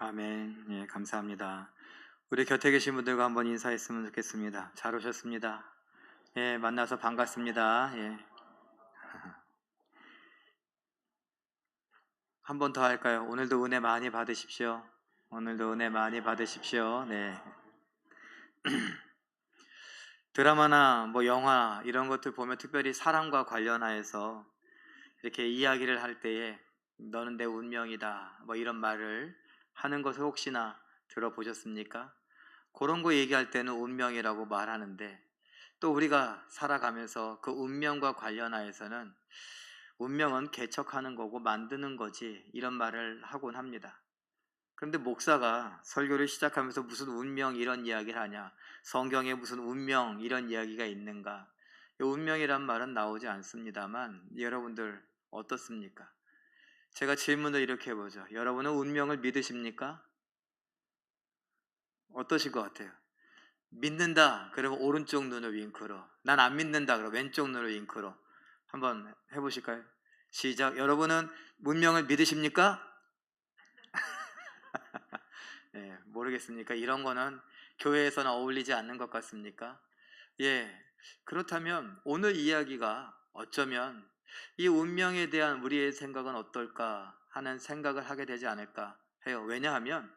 아멘. 예, 감사합니다. 우리 곁에 계신 분들과 한번 인사했으면 좋겠습니다. 잘 오셨습니다. 예, 만나서 반갑습니다. 예. 한 번 더 할까요? 오늘도 은혜 많이 받으십시오. 오늘도 은혜 많이 받으십시오. 네. 드라마나 뭐 영화 이런 것들 보면 특별히 사랑과 관련하여서 이렇게 이야기를 할 때에 너는 내 운명이다. 뭐 이런 말을 하는 것을 혹시나 들어보셨습니까? 그런 거 얘기할 때는 운명이라고 말하는데 또 우리가 살아가면서 그 운명과 관련하여서는 운명은 개척하는 거고 만드는 거지 이런 말을 하곤 합니다. 그런데 목사가 설교를 시작하면서 무슨 운명 이런 이야기를 하냐, 성경에 무슨 운명 이런 이야기가 있는가, 운명이란 말은 나오지 않습니다만 여러분들 어떻습니까? 제가 질문을 이렇게 해보죠. 여러분은 운명을 믿으십니까? 어떠실 것 같아요? 믿는다 그러면 오른쪽 눈을 윙크로, 난 안 믿는다 그러면 왼쪽 눈을 윙크로 한번 해보실까요? 시작. 여러분은 문명을 믿으십니까? 예, 모르겠습니까? 이런 거는 교회에서는 어울리지 않는 것 같습니까? 예, 그렇다면 오늘 이야기가 어쩌면 이 운명에 대한 우리의 생각은 어떨까 하는 생각을 하게 되지 않을까 해요. 왜냐하면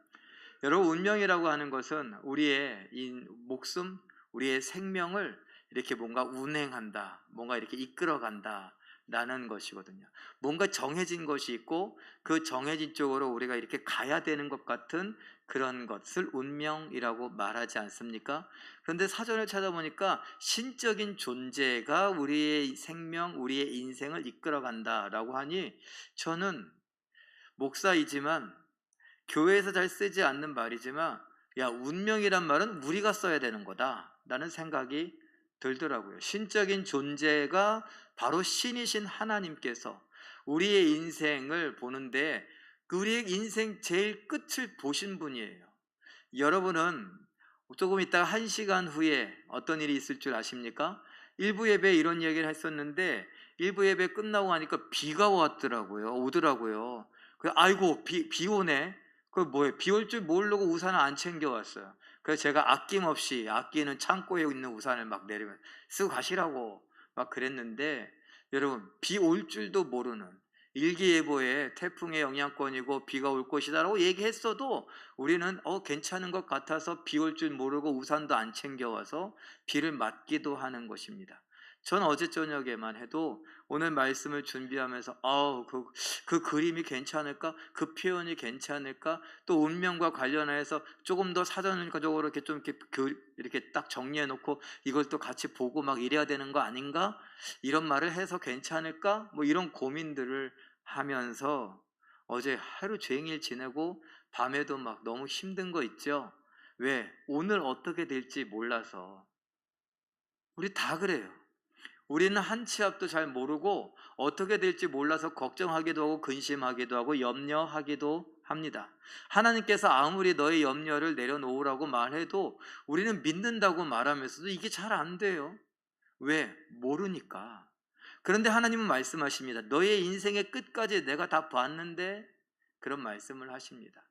여러분, 운명이라고 하는 것은 우리의 이 목숨, 우리의 생명을 이렇게 뭔가 운행한다, 뭔가 이렇게 이끌어간다 라는 것이거든요. 뭔가 정해진 것이 있고 그 정해진 쪽으로 우리가 이렇게 가야 되는 것 같은 그런 것을 운명이라고 말하지 않습니까? 그런데 사전을 찾아보니까 신적인 존재가 우리의 생명, 우리의 인생을 이끌어간다라고 하니 저는 목사이지만 교회에서 잘 쓰지 않는 말이지만, 야, 운명이란 말은 우리가 써야 되는 거다 라는 생각이 들더라고요. 신적인 존재가 바로 신이신 하나님께서 우리의 인생을 보는데 우리의 인생 제일 끝을 보신 분이에요. 여러분은 조금 있다가 1시간 후에 어떤 일이 있을 줄 아십니까? 일부 예배에 이런 얘기를 했었는데 일부 예배 끝나고 나니까 비가 오더라고요. 아이고, 비 오네. 그 뭐예요? 비 올 줄 모르고 우산을 안 챙겨왔어요. 그래서 제가 아낌없이, 아끼는 창고에 있는 우산을 막 내리면 쓰고 가시라고 막 그랬는데, 여러분, 비 올 줄도 모르는, 일기예보에 태풍의 영향권이고 비가 올 것이다라고 얘기했어도 우리는 괜찮은 것 같아서 비 올 줄 모르고 우산도 안 챙겨와서 비를 맞기도 하는 것입니다. 전 어제 저녁에만 해도 오늘 말씀을 준비하면서 그 그림이 괜찮을까? 그 표현이 괜찮을까? 또 운명과 관련해서 조금 더 사전적으로 이렇게 좀 이렇게 딱 정리해 놓고 이걸 또 같이 보고 막 이래야 되는 거 아닌가? 이런 말을 해서 괜찮을까? 뭐 이런 고민들을 하면서 어제 하루 종일 지내고 밤에도 막 너무 힘든 거 있죠? 왜? 오늘 어떻게 될지 몰라서. 우리 다 그래요. 우리는 한 치 앞도 잘 모르고 어떻게 될지 몰라서 걱정하기도 하고 근심하기도 하고 염려하기도 합니다. 하나님께서 아무리 너의 염려를 내려놓으라고 말해도 우리는 믿는다고 말하면서도 이게 잘 안 돼요. 왜? 모르니까. 그런데 하나님은 말씀하십니다. 너의 인생의 끝까지 내가 다 봤는데, 그런 말씀을 하십니다.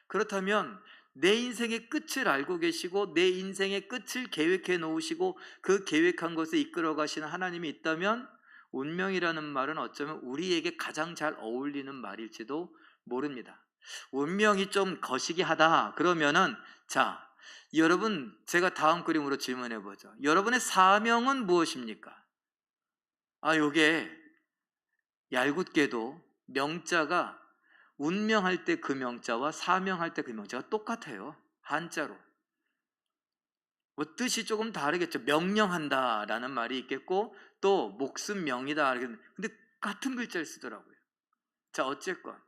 그렇다면 내 인생의 끝을 알고 계시고 내 인생의 끝을 계획해 놓으시고 그 계획한 것을 이끌어 가시는 하나님이 있다면 운명이라는 말은 어쩌면 우리에게 가장 잘 어울리는 말일지도 모릅니다. 운명이 좀 거시기하다 그러면은, 자, 여러분, 제가 다음 그림으로 질문해 보죠. 여러분의 사명은 무엇입니까? 요게 얄궂게도 명자가 운명할 때 그 명자와 사명할 때 그 명자가 똑같아요. 한자로. 뭐 뜻이 조금 다르겠죠. 명령한다라는 말이 있겠고 또 목숨 명이다. 근데 같은 글자를 쓰더라고요. 자, 어쨌건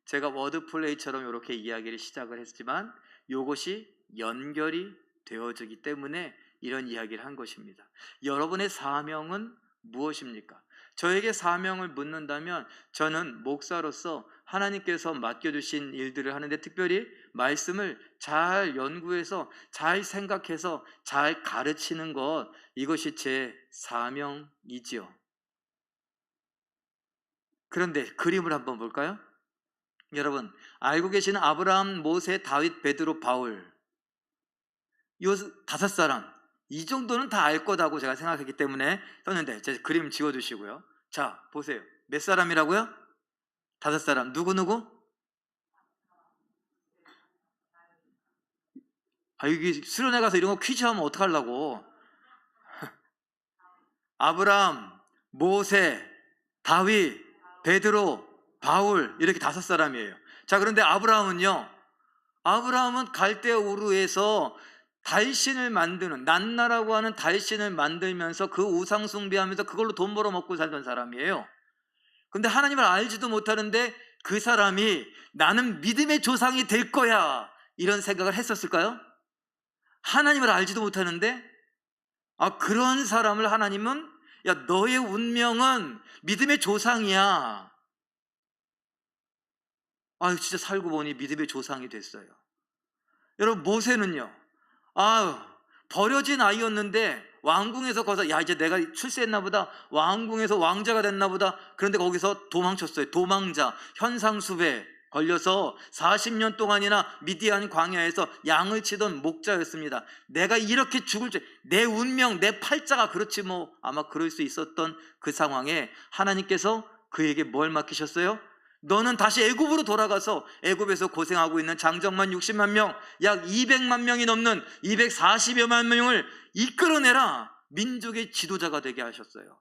제가 워드플레이처럼 이렇게 이야기를 시작을 했지만 이것이 연결이 되어지기 때문에 이런 이야기를 한 것입니다. 여러분의 사명은 무엇입니까? 저에게 사명을 묻는다면 저는 목사로서 하나님께서 맡겨주신 일들을 하는데 특별히 말씀을 잘 연구해서 잘 생각해서 잘 가르치는 것, 이것이 제 사명이지요. 그런데 그림을 한번 볼까요? 여러분 알고 계시는 아브라함, 모세, 다윗, 베드로, 바울 요 5사람 이 정도는 다 알 거다고 제가 생각했기 때문에 썼는데 제 그림 지워주시고요. 자 보세요. 몇 사람이라고요? 5사람. 누구누구? 이게 수련회 가서 이런 거 퀴즈 하면 어떡하려고. 아브라함, 모세, 다윗, 베드로, 바울 이렇게 5사람이에요. 자 그런데 아브라함은 갈대 우르에서 달신을 만드는, 난나라고 하는 달신을 만들면서 그 우상 숭배하면서 그걸로 돈 벌어 먹고 살던 사람이에요. 근데 하나님을 알지도 못하는데 그 사람이 나는 믿음의 조상이 될 거야 이런 생각을 했었을까요? 하나님을 알지도 못하는데 그런 사람을 하나님은 야 너의 운명은 믿음의 조상이야. 진짜 살고 보니 믿음의 조상이 됐어요. 여러분 모세는요 버려진 아이였는데 왕궁에서 거기서 야 이제 내가 출세했나 보다, 왕궁에서 왕자가 됐나 보다. 그런데 거기서 도망쳤어요. 도망자, 현상수배에 걸려서 40년 동안이나 미디안 광야에서 양을 치던 목자였습니다. 내가 이렇게 죽을 줄, 내 운명, 내 팔자가 그렇지 뭐 아마 그럴 수 있었던 그 상황에 하나님께서 그에게 뭘 맡기셨어요? 너는 다시 애굽으로 돌아가서 애굽에서 고생하고 있는 장정만 60만 명, 약 200만 명이 넘는 240여만 명을 이끌어내라. 민족의 지도자가 되게 하셨어요.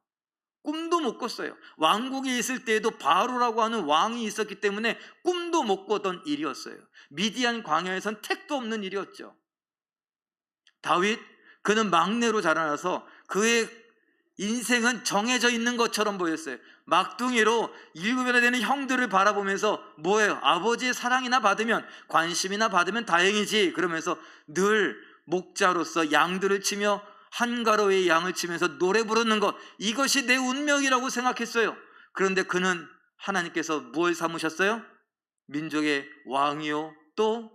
꿈도 못 꿨어요. 왕국에 있을 때에도 바로라고 하는 왕이 있었기 때문에 꿈도 못 꿨던 일이었어요. 미디안 광야에선 택도 없는 일이었죠. 다윗, 그는 막내로 자라나서 그의 인생은 정해져 있는 것처럼 보였어요. 막둥이로 7이나 되는 형들을 바라보면서 뭐예요? 아버지의 사랑이나 받으면, 관심이나 받으면 다행이지 그러면서 늘 목자로서 양들을 치며 한가로의 양을 치면서 노래 부르는 것, 이것이 내 운명이라고 생각했어요. 그런데 그는 하나님께서 무엇을 삼으셨어요? 민족의 왕이요 또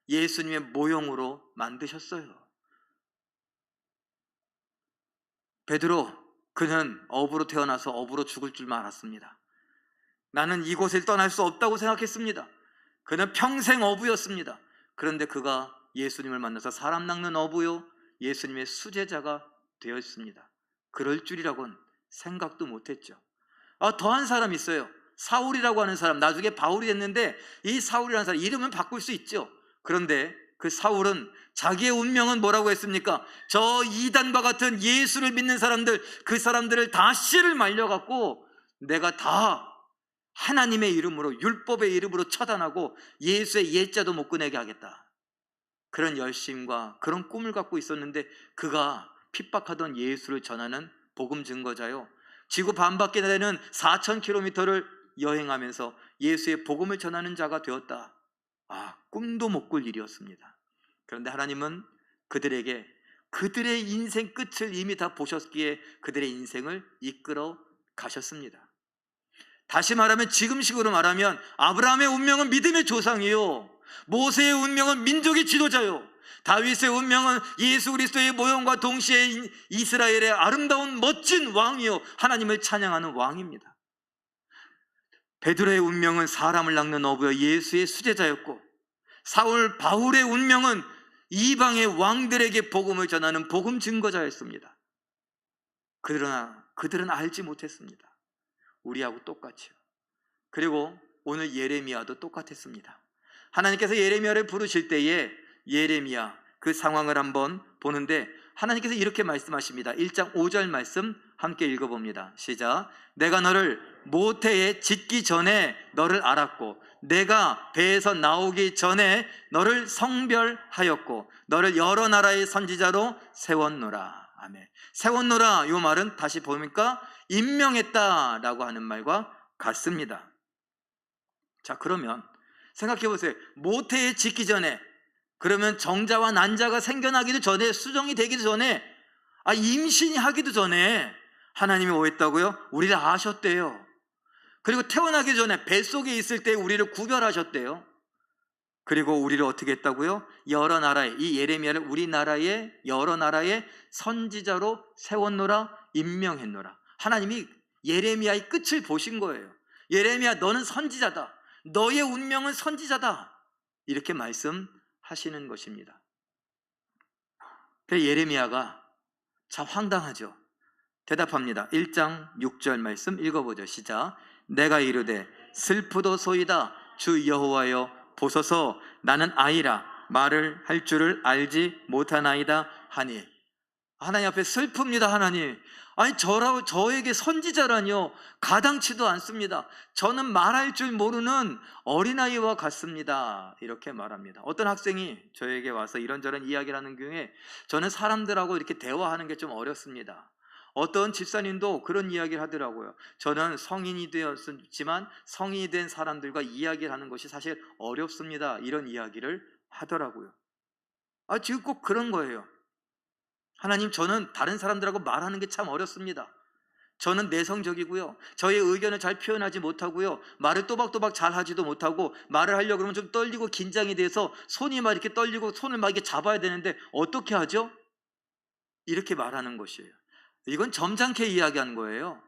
예수님의 모형으로 만드셨어요. 베드로, 그는 어부로 태어나서 어부로 죽을 줄만 알았습니다. 나는 이곳을 떠날 수 없다고 생각했습니다. 그는 평생 어부였습니다. 그런데 그가 예수님을 만나서 사람 낚는 어부요 예수님의 수제자가 되었습니다. 그럴 줄이라고는 생각도 못했죠. 더한 사람이 있어요. 사울이라고 하는 사람, 나중에 바울이 됐는데 이 사울이라는 사람 이름은 바꿀 수 있죠. 그런데 그 사울은 자기의 운명은 뭐라고 했습니까? 저 이단과 같은 예수를 믿는 사람들, 그 사람들을 다 씨를 말려갖고 내가 다 하나님의 이름으로, 율법의 이름으로 처단하고 예수의 예자도 못 꺼내게 하겠다. 그런 열심과 그런 꿈을 갖고 있었는데 그가 핍박하던 예수를 전하는 복음 증거자요, 지구 반바퀴 되는 4,000km를 여행하면서 예수의 복음을 전하는 자가 되었다. 꿈도 못 꿀 일이었습니다. 그런데 하나님은 그들에게 그들의 인생 끝을 이미 다 보셨기에 그들의 인생을 이끌어 가셨습니다. 다시 말하면, 지금식으로 말하면 아브라함의 운명은 믿음의 조상이요, 모세의 운명은 민족의 지도자요, 다윗의 운명은 예수 그리스도의 모형과 동시에 이스라엘의 아름다운 멋진 왕이요, 하나님을 찬양하는 왕입니다. 베드로의 운명은 사람을 낚는 어부여 예수의 수제자였고, 사울 바울의 운명은 이방의 왕들에게 복음을 전하는 복음 증거자였습니다. 그러나 그들은 알지 못했습니다. 우리하고 똑같이요. 그리고 오늘 예레미야도 똑같았습니다. 하나님께서 예레미야를 부르실 때에 예레미야 그 상황을 한번 보는데 하나님께서 이렇게 말씀하십니다. 1장 5절 말씀 함께 읽어봅니다. 시작. 내가 너를 모태에 짓기 전에 너를 알았고 내가 배에서 나오기 전에 너를 성별하였고 너를 여러 나라의 선지자로 세웠노라. 아멘. 세웠노라, 이 말은 다시 보니까 임명했다라고 하는 말과 같습니다. 자, 그러면 생각해 보세요. 모태에 짓기 전에, 그러면 정자와 난자가 생겨나기도 전에, 수정이 되기도 전에, 임신이 하기도 전에 하나님이 뭐 했다고요? 우리를 아셨대요. 그리고 태어나기 전에 뱃속에 있을 때 우리를 구별하셨대요. 그리고 우리를 어떻게 했다고요? 여러 나라의, 이 예레미야를 우리나라의 여러 나라의 선지자로 세웠노라, 임명했노라. 하나님이 예레미야의 끝을 보신 거예요. 예레미야, 너는 선지자다. 너의 운명은 선지자다. 이렇게 말씀하시는 것입니다. 그래서 예레미야가 참 황당하죠. 대답합니다. 1장 6절 말씀 읽어보죠. 시작. 내가 이르되 슬프도소이다. 주 여호와여 보소서, 나는 아이라 말을 할 줄을 알지 못하나이다 하니. 하나님 앞에 슬픕니다. 하나님, 아니 저에게 선지자라니요, 가당치도 않습니다. 저는 말할 줄 모르는 어린아이와 같습니다. 이렇게 말합니다. 어떤 학생이 저에게 와서 이런저런 이야기를 하는 경우에 저는 사람들하고 이렇게 대화하는 게 좀 어렵습니다. 어떤 집사님도 그런 이야기를 하더라고요. 저는 성인이 되었지만 성인이 된 사람들과 이야기를 하는 것이 사실 어렵습니다. 이런 이야기를 하더라고요. 지금 꼭 그런 거예요. 하나님, 저는 다른 사람들하고 말하는 게 참 어렵습니다. 저는 내성적이고요, 저의 의견을 잘 표현하지 못하고요, 말을 또박또박 잘 하지도 못하고, 말을 하려고 그러면 좀 떨리고 긴장이 돼서 손이 막 이렇게 떨리고 손을 막 이렇게 잡아야 되는데 어떻게 하죠? 이렇게 말하는 것이에요. 이건 점잖게 이야기한 거예요.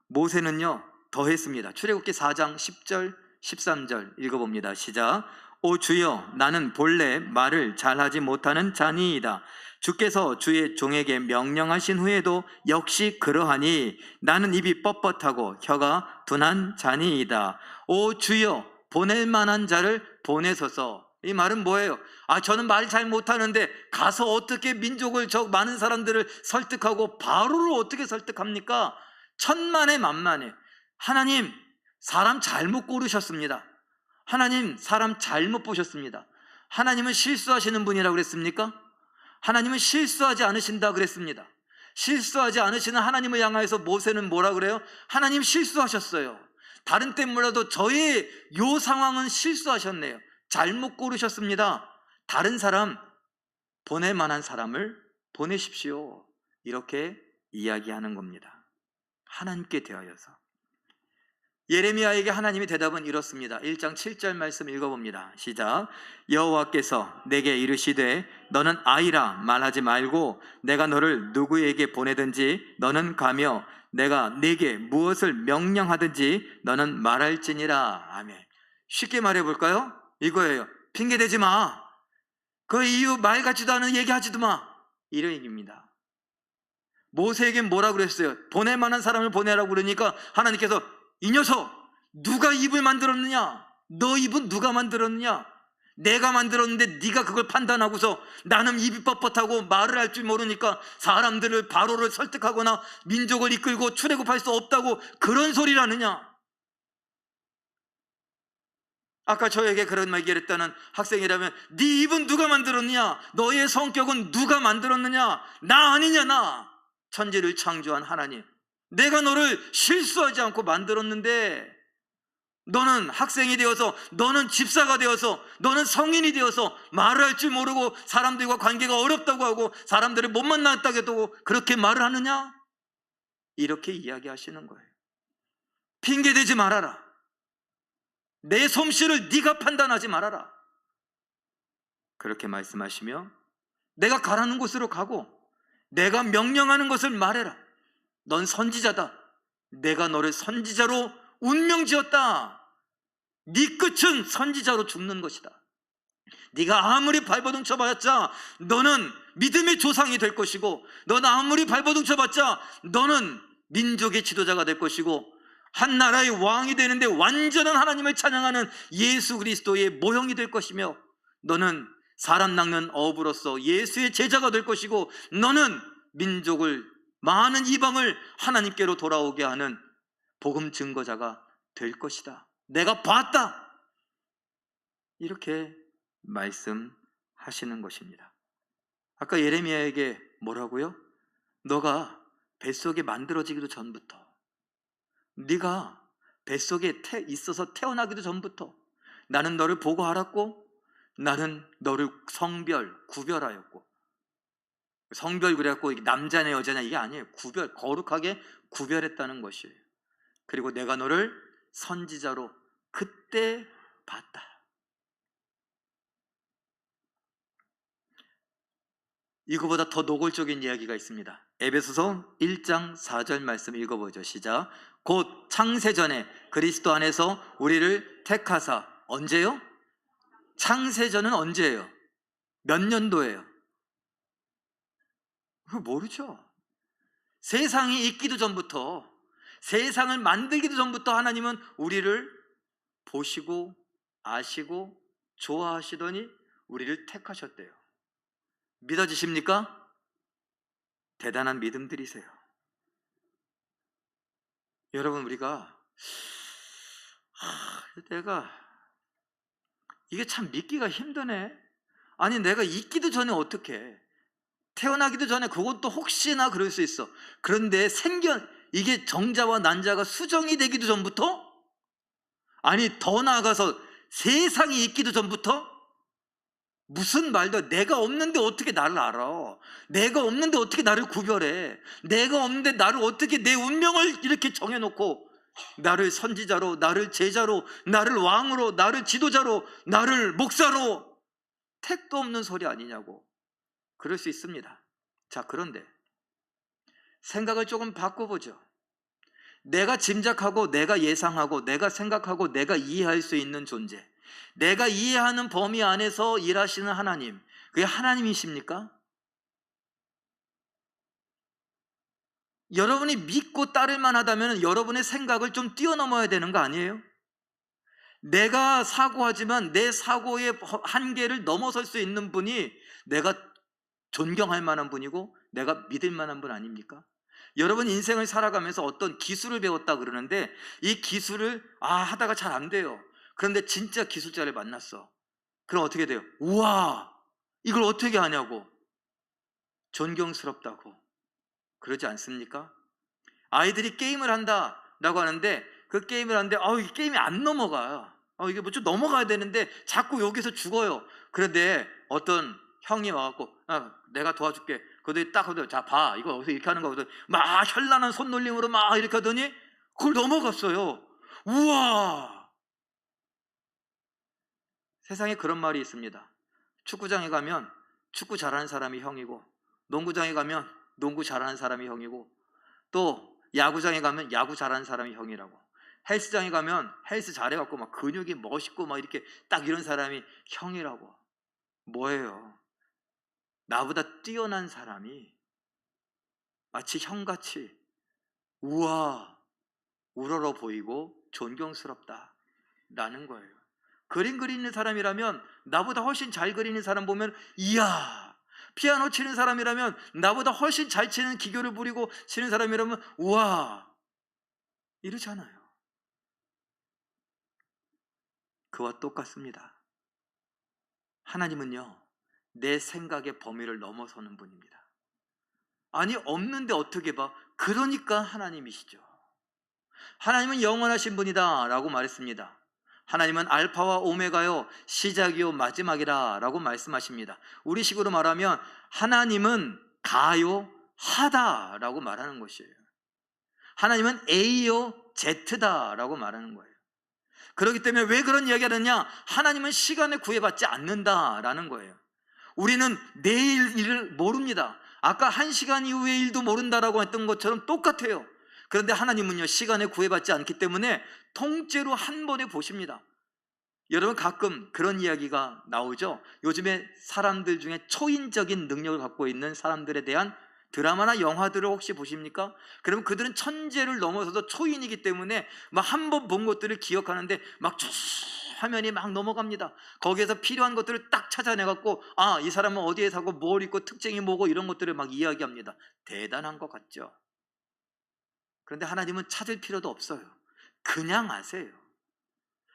모세는요 더 했습니다. 출애굽기 4장 10절 13절 읽어봅니다. 시작. 오 주여, 나는 본래 말을 잘하지 못하는 자니이다. 주께서 주의 종에게 명령하신 후에도 역시 그러하니 나는 입이 뻣뻣하고 혀가 둔한 자니이다. 오 주여, 보낼 만한 자를 보내소서. 이 말은 뭐예요? 저는 말 잘 못하는데 가서 어떻게 민족을, 저 많은 사람들을 설득하고 바로를 어떻게 설득합니까? 천만에 만만해. 하나님, 사람 잘못 고르셨습니다. 하나님, 사람 잘못 보셨습니다. 하나님은 실수하시는 분이라고 그랬습니까? 하나님은 실수하지 않으신다 그랬습니다. 실수하지 않으시는 하나님을 향하여서 모세는 뭐라 그래요? 하나님, 실수하셨어요. 다른 때 몰라도 저의 요 상황은 실수하셨네요. 잘못 고르셨습니다. 다른 사람, 보낼 만한 사람을 보내십시오. 이렇게 이야기하는 겁니다. 하나님께 대하여서. 예레미야에게 하나님의 대답은 이렇습니다. 1장 7절 말씀 읽어봅니다. 시작. 여호와께서 내게 이르시되 너는 아이라 말하지 말고 내가 너를 누구에게 보내든지 너는 가며 내가 네게 무엇을 명령하든지 너는 말할지니라. 아멘. 쉽게 말해볼까요? 이거예요. 핑계대지 마. 그 이유 말 같지도 않은 얘기하지도 마. 이런 얘기입니다. 모세에겐 뭐라고 그랬어요? 보낼 만한 사람을 보내라고 그러니까 하나님께서 이 녀석, 누가 입을 만들었느냐? 너 입은 누가 만들었느냐? 내가 만들었는데 네가 그걸 판단하고서 나는 입이 뻣뻣하고 말을 할 줄 모르니까 사람들을 바로를 설득하거나 민족을 이끌고 출애굽할 수 없다고 그런 소리를 하느냐? 아까 저에게 그런 얘기를 했다는 학생이라면 네 입은 누가 만들었느냐? 너의 성격은 누가 만들었느냐? 나 아니냐, 나? 천지를 창조한 하나님, 내가 너를 실수하지 않고 만들었는데 너는 학생이 되어서, 너는 집사가 되어서, 너는 성인이 되어서 말을 할 줄 모르고 사람들과 관계가 어렵다고 하고 사람들을 못 만났다고 해도 그렇게 말을 하느냐? 이렇게 이야기하시는 거예요. 핑계대지 말아라. 내 솜씨를 네가 판단하지 말아라. 그렇게 말씀하시며 내가 가라는 곳으로 가고 내가 명령하는 것을 말해라. 넌 선지자다. 내가 너를 선지자로 운명지었다. 네 끝은 선지자로 죽는 것이다. 네가 아무리 발버둥 쳐봤자 너는 믿음의 조상이 될 것이고, 너는 아무리 발버둥 쳐봤자 너는 민족의 지도자가 될 것이고, 한 나라의 왕이 되는데 완전한 하나님을 찬양하는 예수 그리스도의 모형이 될 것이며, 너는 사람 낚는 어부로서 예수의 제자가 될 것이고, 너는 민족을, 많은 이방을 하나님께로 돌아오게 하는 복음 증거자가 될 것이다. 내가 봤다. 이렇게 말씀하시는 것입니다. 아까 예레미야에게 뭐라고요? 너가 뱃속에 만들어지기도 전부터, 네가 뱃속에 있어서 태어나기도 전부터 나는 너를 보고 알았고 나는 너를 구별하였고, 성별 그래갖고 남자냐 여자냐 이게 아니에요. 거룩하게 구별했다는 것이에요. 그리고 내가 너를 선지자로 그때 봤다. 이거보다 더 노골적인 이야기가 있습니다. 에베소서 1장 4절 말씀 읽어보죠. 시작. 곧 창세전에 그리스도 안에서 우리를 택하사. 언제요? 창세전은 언제예요? 몇 년도예요? 그거 모르죠. 세상이 있기도 전부터, 세상을 만들기도 전부터 하나님은 우리를 보시고 아시고 좋아하시더니 우리를 택하셨대요. 믿어지십니까? 대단한 믿음들이세요. 여러분, 우리가 내가 이게 참 믿기가 힘드네. 아니, 내가 있기도 전에 어떻게, 태어나기도 전에 그것도 혹시나 그럴 수 있어. 그런데 이게 정자와 난자가 수정이 되기도 전부터, 아니 더 나아가서 세상이 있기도 전부터, 무슨 말도, 내가 없는데 어떻게 나를 알아? 내가 없는데 어떻게 나를 구별해? 내가 없는데 나를 어떻게, 내 운명을 이렇게 정해놓고 나를 선지자로, 나를 제자로, 나를 왕으로, 나를 지도자로, 나를 목사로, 택도 없는 소리 아니냐고. 그럴 수 있습니다. 자, 그런데 생각을 조금 바꿔보죠. 내가 짐작하고, 내가 예상하고, 내가 생각하고, 내가 이해할 수 있는 존재, 내가 이해하는 범위 안에서 일하시는 하나님, 그게 하나님이십니까? 여러분이 믿고 따를 만하다면 여러분의 생각을 좀 뛰어넘어야 되는 거 아니에요? 내가 사고하지만 내 사고의 한계를 넘어설 수 있는 분이 내가 존경할 만한 분이고 내가 믿을 만한 분 아닙니까? 여러분, 인생을 살아가면서 어떤 기술을 배웠다 그러는데, 이 기술을 하다가 잘 안 돼요. 그런데 진짜 기술자를 만났어. 그럼 어떻게 돼요? 우와, 이걸 어떻게 하냐고, 존경스럽다고. 그러지 않습니까? 아이들이 게임을 한다라고 하는데, 그 게임을 하는데 이 게임이 안 넘어가요. 이게 뭐 좀 넘어가야 되는데 자꾸 여기서 죽어요. 그런데 어떤 형이 와갖고 내가 도와줄게. 그들이 딱 하더니, 자, 봐, 이거 어디서 이렇게 하는 거거든. 막 현란한 손놀림으로 막 이렇게 하더니 그걸 넘어갔어요. 우와! 세상에 그런 말이 있습니다. 축구장에 가면 축구 잘하는 사람이 형이고, 농구장에 가면 농구 잘하는 사람이 형이고, 또 야구장에 가면 야구 잘하는 사람이 형이라고, 헬스장에 가면 헬스 잘해갖고 막 근육이 멋있고 막 이렇게 딱 이런 사람이 형이라고. 뭐예요? 나보다 뛰어난 사람이 마치 형같이 우와, 우러러 보이고 존경스럽다 라는 거예요. 그림 그리는 사람이라면 나보다 훨씬 잘 그리는 사람 보면 이야, 피아노 치는 사람이라면 나보다 훨씬 잘 치는, 기교를 부리고 치는 사람이라면 우와, 이러잖아요. 그와 똑같습니다. 하나님은요, 내 생각의 범위를 넘어서는 분입니다. 아니, 없는데 어떻게 봐? 그러니까 하나님이시죠. 하나님은 영원하신 분이다 라고 말했습니다. 하나님은 알파와 오메가요, 시작이요 마지막이라 라고 말씀하십니다. 우리식으로 말하면 하나님은 가요 하다 라고 말하는 것이에요. 하나님은 A요 Z다 라고 말하는 거예요. 그렇기 때문에 왜 그런 이야기를 하느냐? 하나님은 시간에 구애받지 않는다라는 거예요. 우리는 내일 일을 모릅니다. 아까 1시간 이후의 일도 모른다라고 했던 것처럼 똑같아요. 그런데 하나님은요, 시간에 구애받지 않기 때문에 통째로 한 번에 보십니다. 여러분, 가끔 그런 이야기가 나오죠. 요즘에 사람들 중에 초인적인 능력을 갖고 있는 사람들에 대한 드라마나 영화들을 혹시 보십니까? 그러면 그들은 천재를 넘어서서 초인이기 때문에 막 한 번 본 것들을 기억하는데 막 화면이 막 넘어갑니다. 거기에서 필요한 것들을 딱 찾아내갖고 이 사람은 어디에 사고 뭘 입고 특징이 뭐고 이런 것들을 막 이야기합니다. 대단한 것 같죠? 그런데 하나님은 찾을 필요도 없어요. 그냥 아세요.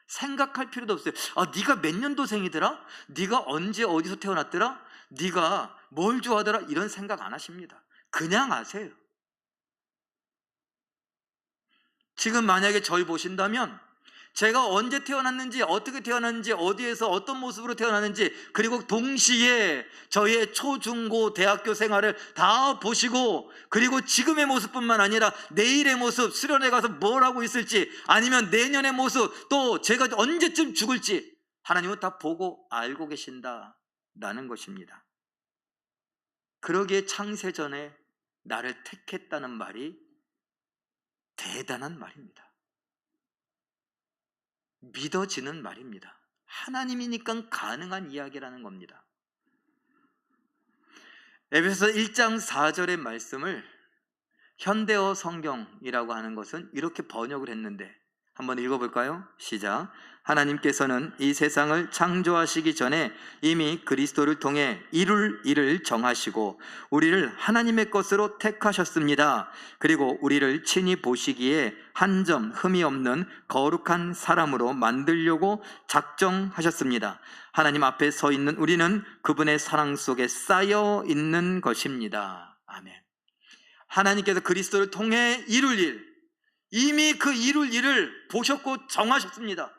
생각할 필요도 없어요. 네가 몇 년도생이더라? 네가 언제 어디서 태어났더라? 네가 뭘 좋아하더라? 이런 생각 안 하십니다. 그냥 아세요. 지금 만약에 저를 보신다면 제가 언제 태어났는지, 어떻게 태어났는지, 어디에서 어떤 모습으로 태어났는지, 그리고 동시에 저의 초중고 대학교 생활을 다 보시고, 그리고 지금의 모습뿐만 아니라 내일의 모습, 수련회 가서 뭘 하고 있을지, 아니면 내년의 모습, 또 제가 언제쯤 죽을지 하나님은 다 보고 알고 계신다라는 것입니다. 그러기에 창세전에 나를 택했다는 말이 대단한 말입니다. 믿어지는 말입니다. 하나님이니까 가능한 이야기라는 겁니다. 에베소서 1장 4절의 말씀을 현대어 성경이라고 하는 것은 이렇게 번역을 했는데, 한번 읽어볼까요? 시작. 하나님께서는 이 세상을 창조하시기 전에 이미 그리스도를 통해 이룰 일을 정하시고 우리를 하나님의 것으로 택하셨습니다. 그리고 우리를 친히 보시기에 한 점 흠이 없는 거룩한 사람으로 만들려고 작정하셨습니다. 하나님 앞에 서 있는 우리는 그분의 사랑 속에 쌓여 있는 것입니다. 아멘. 하나님께서 그리스도를 통해 이룰 일, 이미 그 이룰 일을 보셨고 정하셨습니다.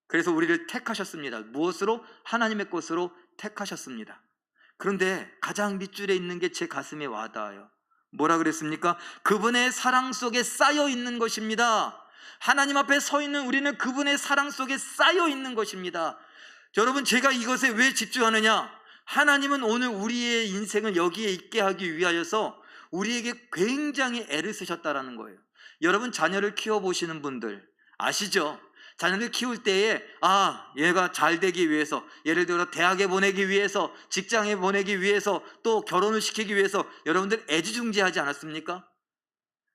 그래서 우리를 택하셨습니다. 무엇으로? 하나님의 것으로 택하셨습니다. 그런데 가장 밑줄에 있는 게 제 가슴에 와닿아요. 뭐라 그랬습니까? 그분의 사랑 속에 쌓여 있는 것입니다. 하나님 앞에 서 있는 우리는 그분의 사랑 속에 쌓여 있는 것입니다. 여러분, 제가 이것에 왜 집중하느냐? 하나님은 오늘 우리의 인생을 여기에 있게 하기 위하여서 우리에게 굉장히 애를 쓰셨다라는 거예요. 여러분, 자녀를 키워보시는 분들 아시죠? 자녀를 키울 때에 얘가 잘 되기 위해서, 예를 들어 대학에 보내기 위해서, 직장에 보내기 위해서, 또 결혼을 시키기 위해서 여러분들 애지중지하지 않았습니까?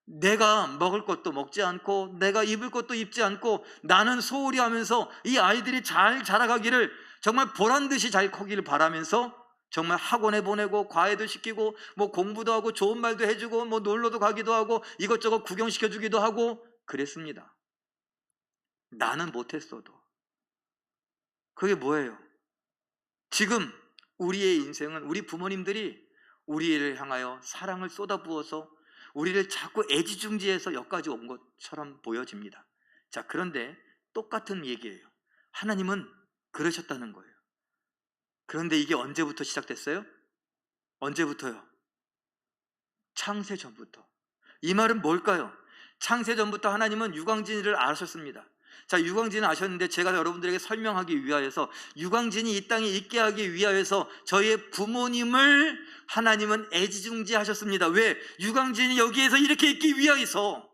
내가 먹을 것도 먹지 않고 내가 입을 것도 입지 않고 나는 소홀히 하면서 이 아이들이 잘 자라가기를, 정말 보란듯이 잘 커기를 바라면서 정말 학원에 보내고 과외도 시키고 뭐 공부도 하고 좋은 말도 해주고 뭐 놀러도 가기도 하고 이것저것 구경시켜주기도 하고 그랬습니다. 나는 못했어도. 그게 뭐예요? 지금 우리의 인생은 우리 부모님들이 우리를 향하여 사랑을 쏟아부어서 우리를 자꾸 애지중지해서 여기까지 온 것처럼 보여집니다. 자, 그런데 똑같은 얘기예요. 하나님은 그러셨다는 거예요. 그런데 이게 언제부터 시작됐어요? 언제부터요? 창세전부터. 이 말은 뭘까요? 창세전부터 하나님은 유광진이를 아셨습니다. 자, 유광진은 아셨는데 제가 여러분들에게 설명하기 위하여서, 유광진이 이 땅에 있게 하기 위하여서 저희의 부모님을 하나님은 애지중지하셨습니다. 왜? 유광진이 여기에서 이렇게 있기 위하여서.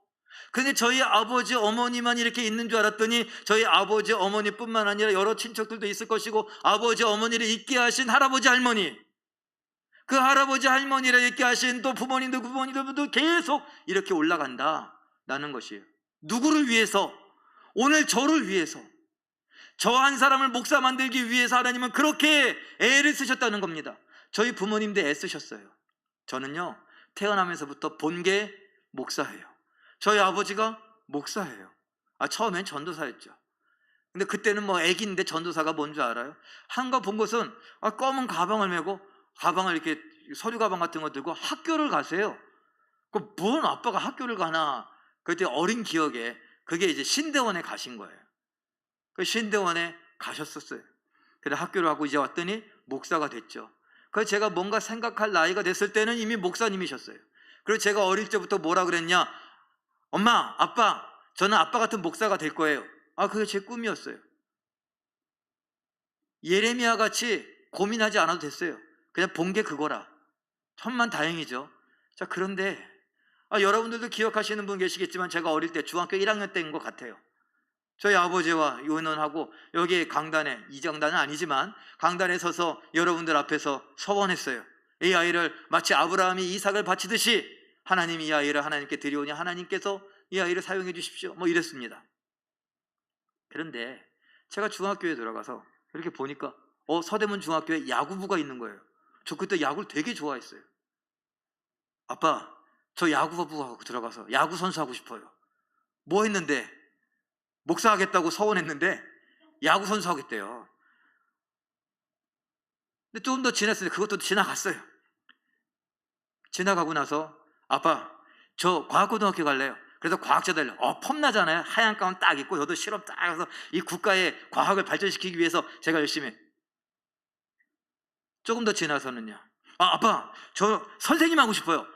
근데 저희 아버지 어머니만 이렇게 있는 줄 알았더니 저희 아버지 어머니뿐만 아니라 여러 친척들도 있을 것이고, 아버지 어머니를 있게 하신 할아버지 할머니, 그 할아버지 할머니를 있게 하신 또 부모님들도 계속 이렇게 올라간다라는 것이에요. 누구를 위해서? 오늘 저를 위해서, 저 한 사람을 목사 만들기 위해서 하나님은 그렇게 애를 쓰셨다는 겁니다. 저희 부모님도 애쓰셨어요. 저는요, 태어나면서부터 본 게 목사예요. 저희 아버지가 목사예요. 처음엔 전도사였죠. 근데 그때는 뭐 애기인데 전도사가 뭔 줄 알아요? 한가 본 것은 검은 가방을 메고, 가방을 이렇게 서류 가방 같은 거 들고 학교를 가세요. 뭔 아빠가 학교를 가나? 그때 어린 기억에 그게 이제 신대원에 가신 거예요. 그 신대원에 가셨었어요. 그래서 학교를 하고 이제 왔더니 목사가 됐죠. 그래서 제가 뭔가 생각할 나이가 됐을 때는 이미 목사님이셨어요. 그리고 제가 어릴 때부터 뭐라 그랬냐? 엄마, 아빠, 저는 아빠 같은 목사가 될 거예요. 그게 제 꿈이었어요. 예레미야 같이 고민하지 않아도 됐어요. 그냥 본 게 그거라. 천만 다행이죠. 자, 그런데 여러분들도 기억하시는 분 계시겠지만 제가 어릴 때 중학교 1학년 때인 것 같아요. 저희 아버지와 의논하고 여기 강단에, 이 장단은 아니지만 강단에 서서 여러분들 앞에서 서원했어요. 이 아이를 마치 아브라함이 이삭을 바치듯이 하나님이 이 아이를 하나님께 드리오니 하나님께서 이 아이를 사용해 주십시오. 뭐 이랬습니다. 그런데 제가 중학교에 들어가서 이렇게 보니까 서대문 중학교에 야구부가 있는 거예요. 저 그때 야구를 되게 좋아했어요. 아빠, 저 야구부하고 들어가서 야구 선수 하고 싶어요. 뭐 했는데? 목사 하겠다고 서원했는데 야구 선수 하겠대요. 근데 조금 더 지났어요. 그것도 지나갔어요. 지나가고 나서 아빠, 저 과학고등학교 갈래요. 그래서 과학자들 폼나잖아요. 하얀 가운 딱 입고 저도 실험 딱 해서 이 국가의 과학을 발전시키기 위해서 제가 열심히. 조금 더 지나서는요, 아빠, 저 선생님 하고 싶어요.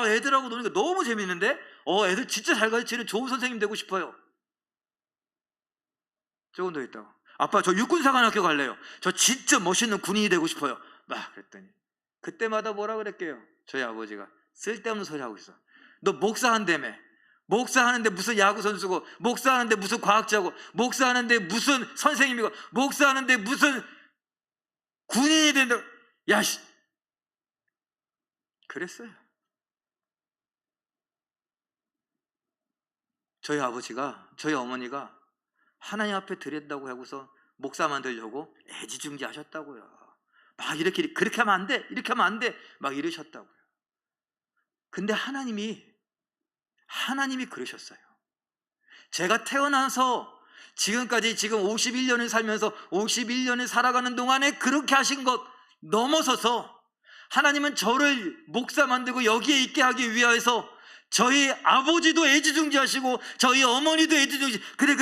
애들하고 노는 게 너무 재밌는데 애들 진짜 잘 가르치는 좋은 선생님 되고 싶어요. 조금 더 있다고, 아빠, 저 육군사관학교 갈래요. 저 진짜 멋있는 군인이 되고 싶어요. 막 그랬더니 그때마다 뭐라 그랬게요? 저희 아버지가 쓸데없는 소리 하고 있어. 너 목사 한다며. 목사하는데 무슨 야구 선수고, 목사하는데 무슨 과학자고, 목사하는데 무슨 선생님이고, 목사하는데 무슨 군인이 된다. 야, 씨. 그랬어요. 저희 아버지가, 저희 어머니가 하나님 앞에 드린다고 하고서 목사 만들려고 애지중지하셨다고요. 막 이렇게 그렇게 하면 안 돼, 이렇게 하면 안 돼, 막 이러셨다고요. 근데 하나님이 그러셨어요. 제가 태어나서 지금까지 지금 51년을 살면서 51년을 살아가는 동안에 그렇게 하신 것 넘어서서 하나님은 저를 목사 만들고 여기에 있게 하기 위해서 저희 아버지도 애지중지하시고 저희 어머니도 애지중지 그래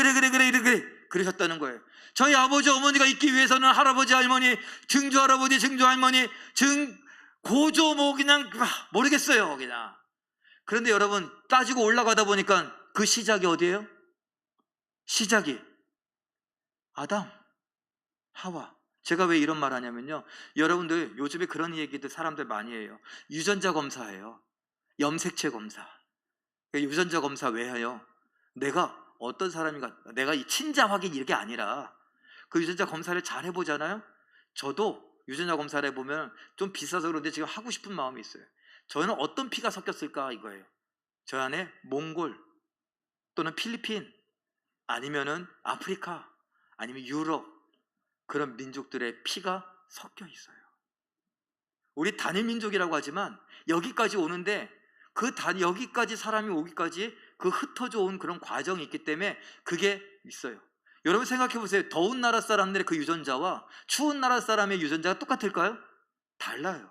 그러셨다는 거예요. 저희 아버지 어머니가 있기 위해서는 할아버지 할머니, 증조 할아버지 증조 할머니, 고조 뭐 그냥 모르겠어요 그냥. 그런데 여러분 따지고 올라가다 보니까 그 시작이 어디예요? 시작이 아담, 하와. 제가 왜 이런 말 하냐면요, 여러분들 요즘에 그런 얘기들 사람들 많이 해요. 유전자 검사예요. 염색체 검사. 유전자 검사 왜 해요? 내가 어떤 사람인가, 내가 이 친자 확인 이게 아니라 그 유전자 검사를 잘 해보잖아요. 저도 유전자 검사를 해보면 좀 비싸서 그런데 지금 하고 싶은 마음이 있어요. 저는 어떤 피가 섞였을까 이거예요. 저 안에 몽골 또는 필리핀 아니면은 아프리카 아니면 유럽 그런 민족들의 피가 섞여 있어요. 우리 단일 민족이라고 하지만 여기까지 오는데 여기까지 사람이 오기까지 그 흩어져 온 그런 과정이 있기 때문에 그게 있어요. 여러분 생각해 보세요. 더운 나라 사람들의 그 유전자와 추운 나라 사람의 유전자가 똑같을까요? 달라요.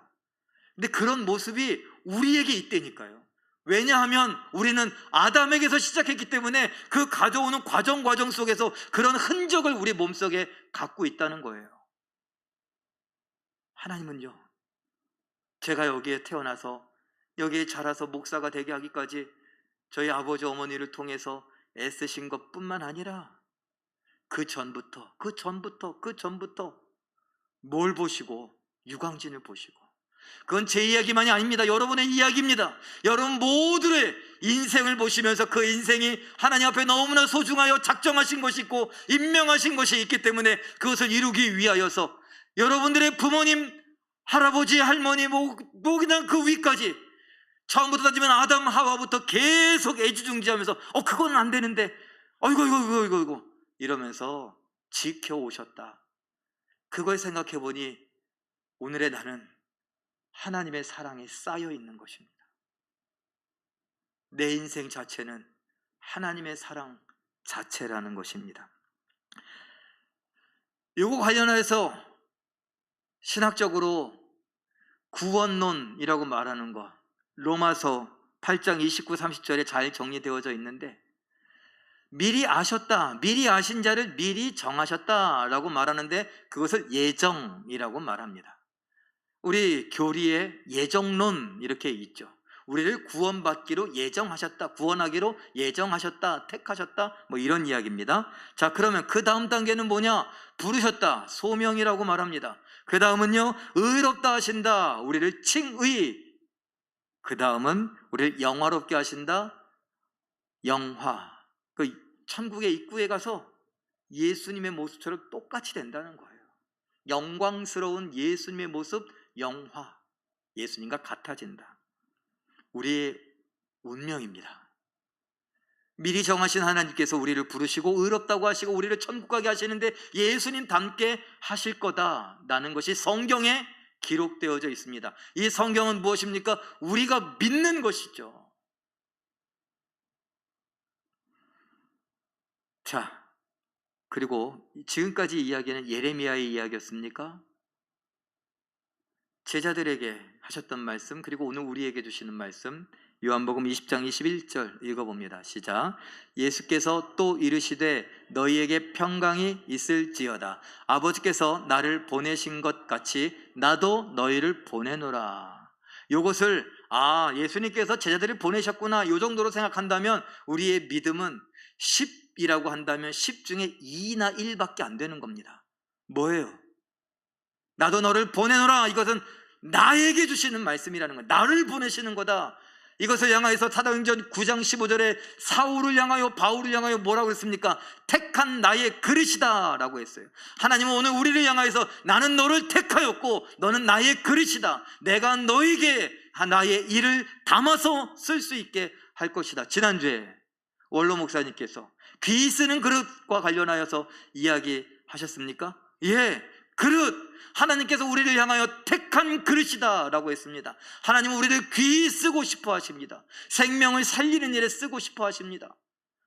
근데 그런 모습이 우리에게 있다니까요. 왜냐하면 우리는 아담에게서 시작했기 때문에 그 가져오는 과정 속에서 그런 흔적을 우리 몸속에 갖고 있다는 거예요. 하나님은요, 제가 여기에 태어나서 여기에 자라서 목사가 되게 하기까지 저희 아버지 어머니를 통해서 애쓰신 것뿐만 아니라 그 전부터 뭘 보시고 유광진을 보시고, 그건 제 이야기만이 아닙니다. 여러분의 이야기입니다. 여러분 모두의 인생을 보시면서 그 인생이 하나님 앞에 너무나 소중하여 작정하신 것이 있고 임명하신 것이 있기 때문에 그것을 이루기 위하여서 여러분들의 부모님, 할아버지, 할머니 뭐 그냥 그 위까지 처음부터 따지면 아담 하와부터 계속 애지중지하면서 그거는 안 되는데 이거 이러면서 지켜오셨다. 그걸 생각해 보니 오늘의 나는 하나님의 사랑이 쌓여 있는 것입니다. 내 인생 자체는 하나님의 사랑 자체라는 것입니다. 이거 관련해서 신학적으로 구원론이라고 말하는 거 로마서 8장 29, 30절에 잘 정리되어져 있는데, 미리 아셨다, 미리 아신 자를 미리 정하셨다라고 말하는데 그것을 예정이라고 말합니다. 우리 교리에 예정론 이렇게 있죠. 우리를 구원받기로 예정하셨다, 구원하기로 예정하셨다, 택하셨다, 뭐 이런 이야기입니다. 자, 그러면 그 다음 단계는 뭐냐? 부르셨다, 소명이라고 말합니다. 그 다음은요, 의롭다 하신다, 우리를 칭의. 그 다음은 우리를 영화롭게 하신다, 영화. 그 천국의 입구에 가서 예수님의 모습처럼 똑같이 된다는 거예요. 영광스러운 예수님의 모습, 영화. 예수님과 같아진다. 우리의 운명입니다. 미리 정하신 하나님께서 우리를 부르시고 의롭다고 하시고 우리를 천국 가게 하시는데 예수님 닮게 하실 거다라는 것이 성경에 기록되어져 있습니다. 이 성경은 무엇입니까? 우리가 믿는 것이죠. 자, 그리고 지금까지 이야기는 예레미야의 이야기였습니까? 제자들에게 하셨던 말씀, 그리고 오늘 우리에게 주시는 말씀, 요한복음 20장 21절 읽어봅니다. 시작. 예수께서 또 이르시되 너희에게 평강이 있을지어다. 아버지께서 나를 보내신 것 같이 나도 너희를 보내노라. 요것을 예수님께서 제자들을 보내셨구나, 요 정도로 생각한다면 우리의 믿음은 10이라고 한다면 10 중에 2나 1밖에 안 되는 겁니다. 뭐예요? 나도 너를 보내노라. 이것은 나에게 주시는 말씀이라는 거예요. 나를 보내시는 거다. 이것을 향하여서 사도행전 9장 15절에 사울을 향하여 바울을 향하여 뭐라고 했습니까? 택한 나의 그릇이다 라고 했어요. 하나님은 오늘 우리를 향하여서 나는 너를 택하였고 너는 나의 그릇이다. 내가 너에게 나의 일을 담아서 쓸 수 있게 할 것이다. 지난주에 원로 목사님께서 귀 쓰는 그릇과 관련하여서 이야기하셨습니까? 예, 그릇. 하나님께서 우리를 향하여 택한 그릇이다 라고 했습니다. 하나님은 우리를 귀히 쓰고 싶어 하십니다. 생명을 살리는 일에 쓰고 싶어 하십니다.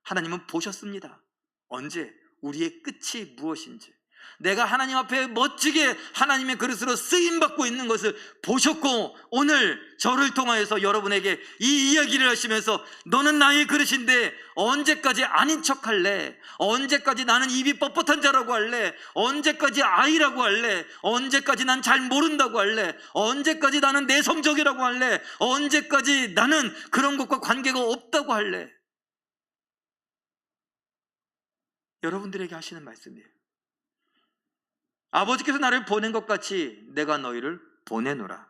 하나님은 보셨습니다. 언제? 우리의 끝이 무엇인지. 내가 하나님 앞에 멋지게 하나님의 그릇으로 쓰임받고 있는 것을 보셨고, 오늘 저를 통하여서 여러분에게 이 이야기를 하시면서 너는 나의 그릇인데 언제까지 아닌 척 할래? 언제까지 나는 입이 뻣뻣한 자라고 할래? 언제까지 아이라고 할래? 언제까지 난 잘 모른다고 할래? 언제까지 나는 내성적이라고 할래? 언제까지 나는 그런 것과 관계가 없다고 할래? 여러분들에게 하시는 말씀이에요. 아버지께서 나를 보낸 것 같이 내가 너희를 보내노라.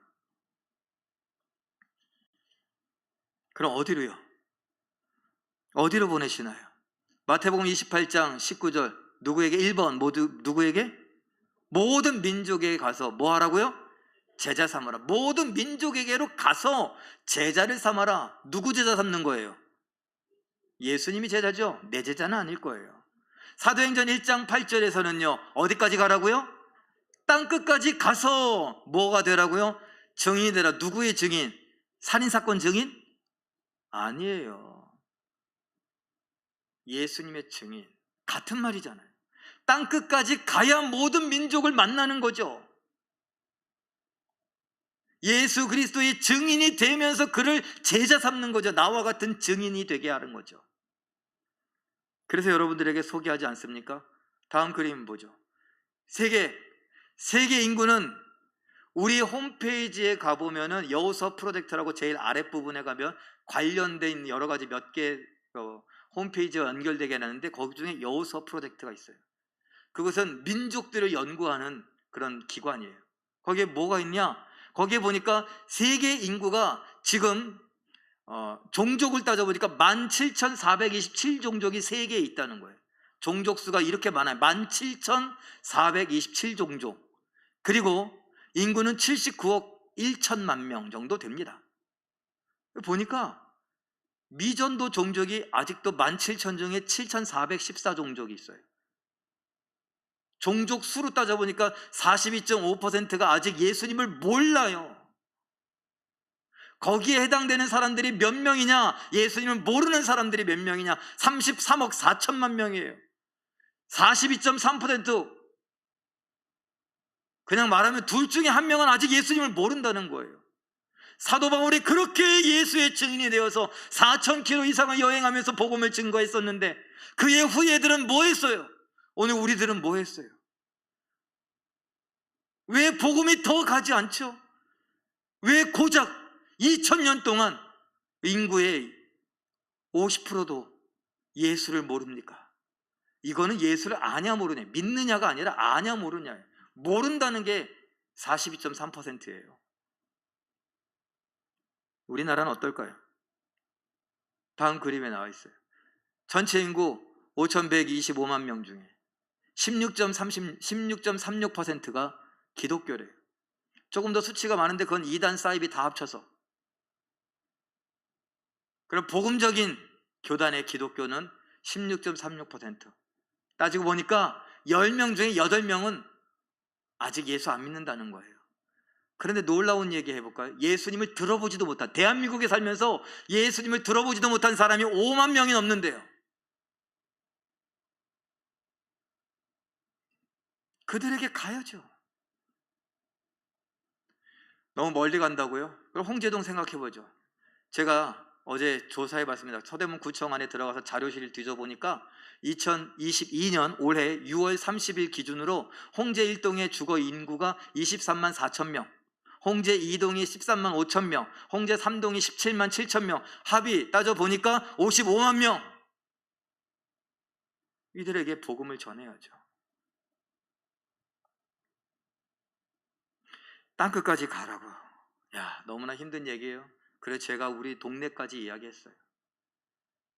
그럼 어디로요? 어디로 보내시나요? 마태복음 28장 19절 누구에게? 1번 누구에게? 모든 민족에게 가서 뭐 하라고요? 제자 삼아라. 모든 민족에게로 가서 제자를 삼아라. 누구 제자 삼는 거예요? 예수님이 제자죠. 내 제자는 아닐 거예요. 사도행전 1장 8절에서는요 어디까지 가라고요? 땅끝까지 가서 뭐가 되라고요? 증인이 되라. 누구의 증인? 살인사건 증인? 아니에요. 예수님의 증인. 같은 말이잖아요. 땅끝까지 가야 모든 민족을 만나는 거죠. 예수 그리스도의 증인이 되면서 그를 제자 삼는 거죠. 나와 같은 증인이 되게 하는 거죠. 그래서 여러분들에게 소개하지 않습니까? 다음 그림 보죠. 세계 인구는 우리 홈페이지에 가보면은 여호서 프로젝트라고 제일 아랫부분에 가면 관련된 여러 가지 몇 개 홈페이지와 연결되게 해놨는데 거기 중에 여호서 프로젝트가 있어요. 그것은 민족들을 연구하는 그런 기관이에요. 거기에 뭐가 있냐? 거기에 보니까 세계 인구가 지금 종족을 따져보니까 17,427종족이 세계에 있다는 거예요. 종족수가 이렇게 많아요. 17,427종족. 그리고 인구는 79억 1천만 명 정도 됩니다. 보니까 미전도 종족이 아직도 17,000 중에 7,414종족이 있어요. 종족 수로 따져보니까 42.5%가 아직 예수님을 몰라요. 거기에 해당되는 사람들이 몇 명이냐? 예수님을 모르는 사람들이 몇 명이냐? 33억 4천만 명이에요. 42.3%. 그냥 말하면 둘 중에 한 명은 아직 예수님을 모른다는 거예요. 사도 바울이 그렇게 예수의 증인이 되어서 4,000km 이상을 여행하면서 복음을 증거했었는데 그의 후예들은 뭐 했어요? 오늘 우리들은 뭐 했어요? 왜 복음이 더 가지 않죠? 왜 고작 2000년 동안 인구의 50%도 예수를 모릅니까? 이거는 예수를 아냐 모르냐, 믿느냐가 아니라 아냐 모르냐. 모른다는 게 42.3%예요. 우리나라는 어떨까요? 다음 그림에 나와 있어요. 전체 인구 5,125만 명 중에 16.36%가 기독교래요. 조금 더 수치가 많은데 그건 이단 사이비 다 합쳐서. 그럼 복음적인 교단의 기독교는 16.36%. 따지고 보니까 10명 중에 8명은 아직 예수 안 믿는다는 거예요. 그런데 놀라운 얘기 해볼까요? 예수님을 들어보지도 못한, 대한민국에 살면서 예수님을 들어보지도 못한 사람이 5만 명이 넘는데요. 그들에게 가야죠. 너무 멀리 간다고요? 그럼 홍제동 생각해보죠. 제가 어제 조사해봤습니다. 서대문 구청 안에 들어가서 자료실을 뒤져보니까 2022년 올해 6월 30일 기준으로 홍제 1동의 주거 인구가 23만 4천 명, 홍제 2동이 13만 5천 명, 홍제 3동이 17만 7천 명, 합이 따져보니까 55만 명. 이들에게 복음을 전해야죠. 땅끝까지 가라고. 야, 너무나 힘든 얘기예요. 그래서 제가 우리 동네까지 이야기했어요.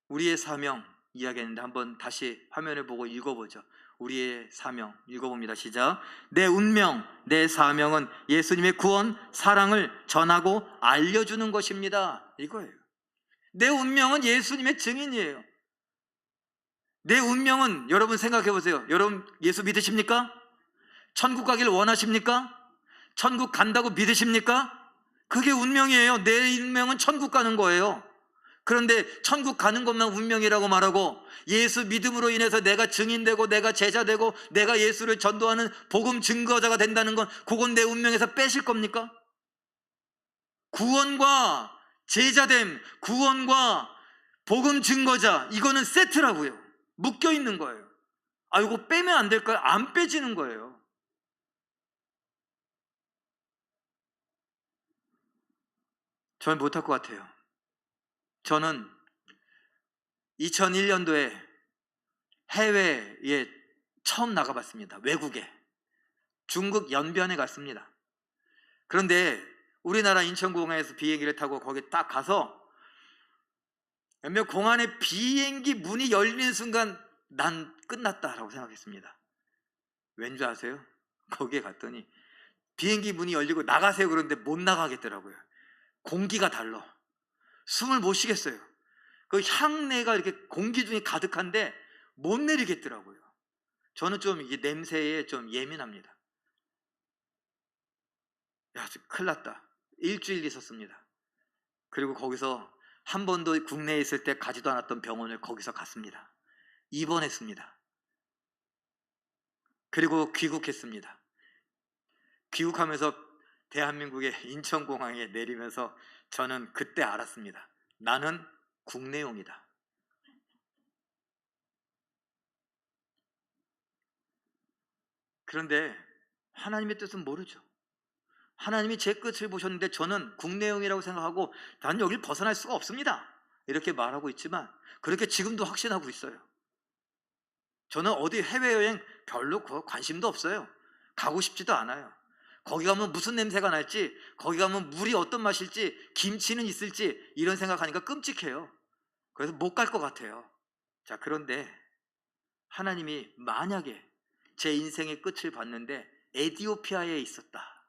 우리의 사명 이야기했는데 한번 다시 화면을 보고 읽어보죠. 우리의 사명 읽어봅니다. 시작. 내 운명, 내 사명은 예수님의 구원, 사랑을 전하고 알려주는 것입니다. 이거예요. 내 운명은 예수님의 증인이에요. 내 운명은, 여러분 생각해 보세요. 여러분 예수 믿으십니까? 천국 가기를 원하십니까? 천국 간다고 믿으십니까? 그게 운명이에요. 내 운명은 천국 가는 거예요. 그런데 천국 가는 것만 운명이라고 말하고 예수 믿음으로 인해서 내가 증인되고 내가 제자되고 내가 예수를 전도하는 복음 증거자가 된다는 건 그건 내 운명에서 빼실 겁니까? 구원과 제자됨, 구원과 복음 증거자, 이거는 세트라고요. 묶여 있는 거예요. 아, 이거 빼면 안 될까요? 안 빼지는 거예요. 저는 못할 것 같아요. 저는 2001년도에 해외에 처음 나가봤습니다. 외국에. 중국 연변에 갔습니다. 그런데 우리나라 인천공항에서 비행기를 타고 거기 딱 가서 몇몇 공안의 비행기 문이 열리는 순간 난 끝났다라고 생각했습니다. 왠지 아세요? 거기에 갔더니 비행기 문이 열리고 나가세요 그런데 못 나가겠더라고요. 공기가 달라. 숨을 못 쉬겠어요. 그 향내가 이렇게 공기 중에 가득한데 못 내리겠더라고요. 저는 좀 이 냄새에 좀 예민합니다. 야, 큰일 났다. 일주일 있었습니다. 그리고 거기서 한 번도 국내에 있을 때 가지도 않았던 병원을 거기서 갔습니다. 입원했습니다. 그리고 귀국했습니다. 귀국하면서 대한민국의 인천공항에 내리면서 저는 그때 알았습니다. 나는 국내용이다. 그런데 하나님의 뜻은 모르죠. 하나님이 제 끝을 보셨는데 저는 국내용이라고 생각하고 난 여길 벗어날 수가 없습니다. 이렇게 말하고 있지만 그렇게 지금도 확신하고 있어요. 저는 어디 해외여행 별로 관심도 없어요. 가고 싶지도 않아요. 거기 가면 무슨 냄새가 날지, 거기 가면 물이 어떤 맛일지, 김치는 있을지 이런 생각하니까 끔찍해요. 그래서 못 갈 것 같아요. 자, 그런데 하나님이 만약에 제 인생의 끝을 봤는데 에티오피아에 있었다.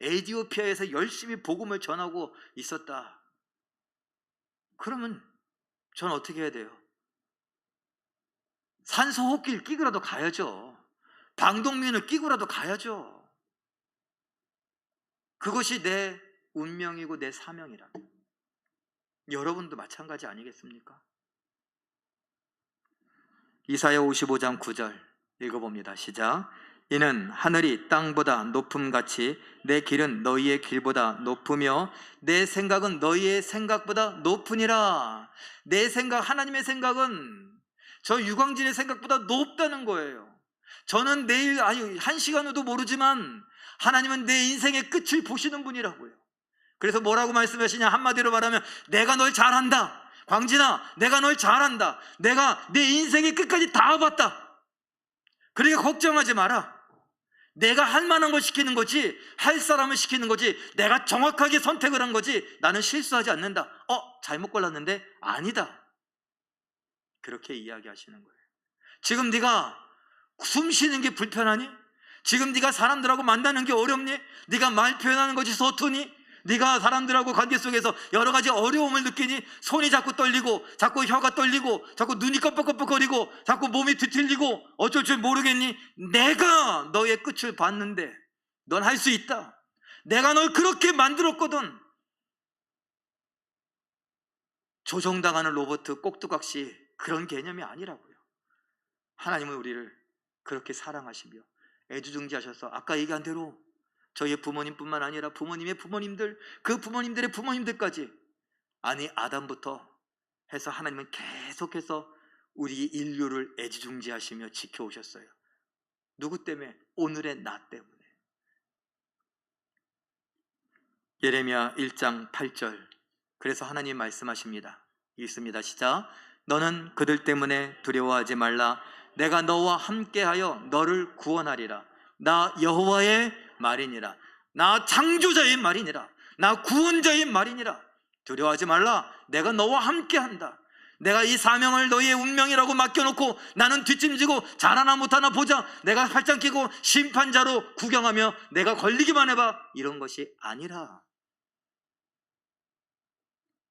에티오피아에서 열심히 복음을 전하고 있었다. 그러면 저는 어떻게 해야 돼요? 산소호흡기를 끼고라도 가야죠. 방독면을 끼고라도 가야죠. 그것이 내 운명이고 내 사명이라. 여러분도 마찬가지 아니겠습니까? 이사야 55장 9절 읽어봅니다. 시작. 이는 하늘이 땅보다 높음같이 내 길은 너희의 길보다 높으며 내 생각은 너희의 생각보다 높으니라. 내 생각, 하나님의 생각은 저 유광진의 생각보다 높다는 거예요. 저는 내일, 아니 1시간 후도 모르지만 하나님은 내 인생의 끝을 보시는 분이라고요. 그래서 뭐라고 말씀하시냐? 한마디로 말하면 내가 널 잘한다. 광진아, 내가 널 잘한다. 내가 내 인생의 끝까지 다 봤다. 그러니까 걱정하지 마라. 내가 할 만한 걸 시키는 거지, 할 사람을 시키는 거지, 내가 정확하게 선택을 한 거지, 나는 실수하지 않는다. 잘못 골랐는데? 아니다. 그렇게 이야기하시는 거예요. 지금 네가 숨 쉬는 게 불편하니? 지금 네가 사람들하고 만나는 게 어렵니? 네가 말 표현하는 것이 서투니? 네가 사람들하고 관계 속에서 여러 가지 어려움을 느끼니? 손이 자꾸 떨리고 자꾸 혀가 떨리고 자꾸 눈이 껌뻑껌뻑거리고 자꾸 몸이 뒤틀리고 어쩔 줄 모르겠니? 내가 너의 끝을 봤는데 넌 할 수 있다. 내가 널 그렇게 만들었거든. 조종당하는 로봇 꼭두각시 그런 개념이 아니라고요. 하나님은 우리를 그렇게 사랑하시며 애지중지하셔서 아까 얘기한 대로 저희의 부모님뿐만 아니라 부모님의 부모님들, 그 부모님들의 부모님들까지, 아니 아담부터 해서 하나님은 계속해서 우리 인류를 애지중지하시며 지켜오셨어요. 누구 때문에? 오늘의 나 때문에. 예레미야 1장 8절. 그래서 하나님 말씀하십니다. 읽습니다. 시작. 너는 그들 때문에 두려워하지 말라. 내가 너와 함께하여 너를 구원하리라. 나 여호와의 말이니라. 나 창조자의 말이니라. 나 구원자의 말이니라. 두려워하지 말라. 내가 너와 함께한다. 내가 이 사명을 너희의 운명이라고 맡겨놓고 나는 뒷짐지고 잘하나 못하나 보자. 내가 팔짱 끼고 심판자로 구경하며 내가 걸리기만 해봐. 이런 것이 아니라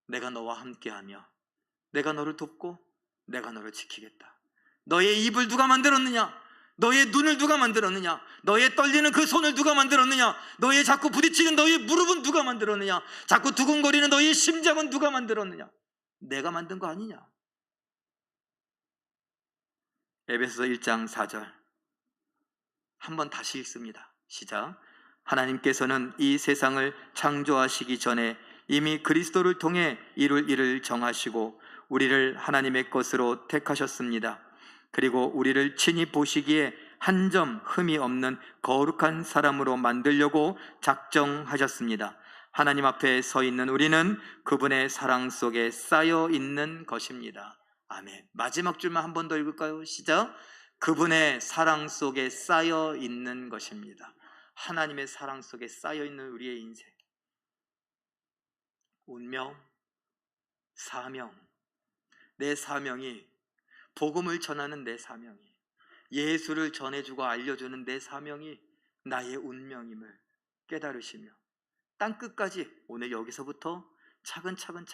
내가 너와 함께하며 내가 너를 돕고 내가 너를 지키겠다. 너의 입을 누가 만들었느냐? 너의 눈을 누가 만들었느냐? 너의 떨리는 그 손을 누가 만들었느냐? 너의 자꾸 부딪히는 너의 무릎은 누가 만들었느냐? 자꾸 두근거리는 너의 심장은 누가 만들었느냐? 내가 만든 거 아니냐? 에베소서 1장 4절 한번 다시 읽습니다. 시작. 하나님께서는 이 세상을 창조하시기 전에 이미 그리스도를 통해 이룰 일을 정하시고 우리를 하나님의 것으로 택하셨습니다. 그리고 우리를 친히 보시기에 한 점 흠이 없는 거룩한 사람으로 만들려고 작정하셨습니다. 하나님 앞에 서 있는 우리는 그분의 사랑 속에 쌓여 있는 것입니다. 아멘. 마지막 줄만 한 번 더 읽을까요? 시작. 그분의 사랑 속에 쌓여 있는 것입니다. 하나님의 사랑 속에 쌓여 있는 우리의 인생, 운명, 사명, 내 사명이 복음을 전하는 내 사명이, 예수를 전해주고 알려주는 내 사명이 나의 운명임을 깨달으시며 땅끝까지 오늘 여기서부터 차근차근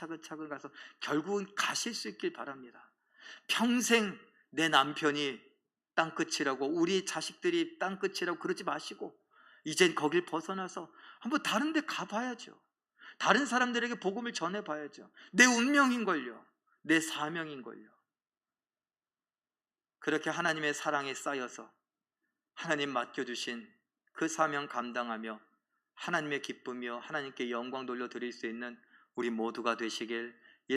가서 결국은 가실 수 있길 바랍니다. 평생 내 남편이 땅끝이라고, 우리 자식들이 땅끝이라고 그러지 마시고 이젠 거길 벗어나서 한번 다른 데 가봐야죠. 다른 사람들에게 복음을 전해봐야죠. 내 운명인걸요. 내 사명인걸요. 그렇게 하나님의 사랑에 쌓여서 하나님 맡겨주신 그 사명 감당하며 하나님의 기쁨이요 하나님께 영광 돌려드릴 수 있는 우리 모두가 되시길